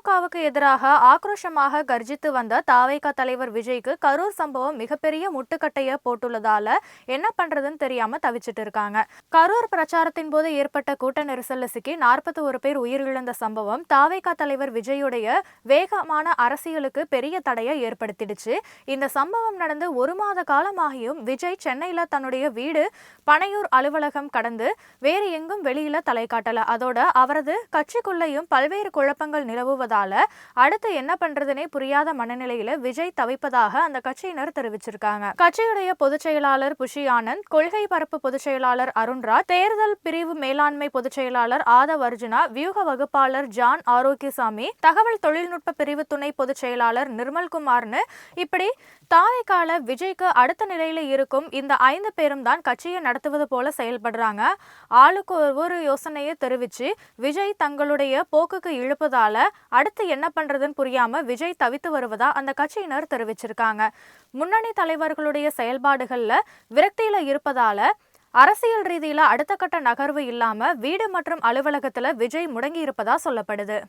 திமுகவுக்கு எதிராக ஆக்ரோஷமாக கர்ஜித்து வந்த தாவேகா தலைவர் விஜய்க்கு கரூர் சம்பவம் மிகப்பெரிய முட்டுக்கட்டைய போட்டுள்ளதால என்ன பண்றதுன்னு தெரியாம தவிச்சிட்டு இருக்காங்க. கரூர் பிரச்சாரத்தின் போது ஏற்பட்ட கூட்ட நெரிசல்ல சிக்கி 41 பேர் உயிரிழந்த சம்பவம் தாவேகா தலைவர் விஜயுடைய வேகமான அரசியலுக்கு பெரிய தடையை ஏற்படுத்திடுச்சு. இந்த சம்பவம் நடந்து 1 மாத காலமாகியும் விஜய் சென்னையில தன்னுடைய வீடு பனையூர் அலுவலகம் கடந்து வேறு எங்கும் வெளியில தலை காட்டல. அதோட அவரது கட்சிக்குள்ளேயும் பல்வேறு குழப்பங்கள் நிலவுவதால அடுத்து என்ன பண்றதுனே புரியாத மனநிலையில விஜய் தவிப்பதாக அந்த கட்சியினர் தெரிவிச்சிருக்காங்க. கட்சியுடைய பொதுச் செயலாளர் புஷி ஆனந்த், கொள்கை பரப்பு பொதுச் செயலாளர் அருண்ராஜ், தேர்தல் பிரிவு மேலாண்மை பொதுச் செயலாளர் ஆதவ் அர்ஜுனா, வியூக வகுப்பாளர் ஜான் ஆரோக்கியசாமி, தகவல் தொழில்நுட்ப பிரிவு துணை பொதுச் செயலாளர் நிர்மல்குமார்னு இப்படி தாவேகால விஜய்க்கு அடுத்த நிலையில இருக்கும் இந்த 5 பேரும் தான் கட்சியை நடத்துவது போல செயல்படுறாங்க. ஆளுக்கு ஒவ்வொரு யோசனையை தெரிவிச்சு விஜய் தங்களுடைய போக்குக்கு இழுப்பதால அடுத்து என்ன பண்றதுன்னு புரியாம விஜய் தவித்து வருவதா அந்த கட்சியினர் தெரிவிச்சிருக்காங்க. முன்னணி தலைவர்களுடைய செயல்பாடுகள்ல விரக்தியில இருப்பதால அரசியல் ரீதியில அடுத்த கட்ட நகர்வு இல்லாம வீடு மற்றும் அலுவலகத்துல விஜய் முடங்கி இருப்பதா சொல்லப்படுது.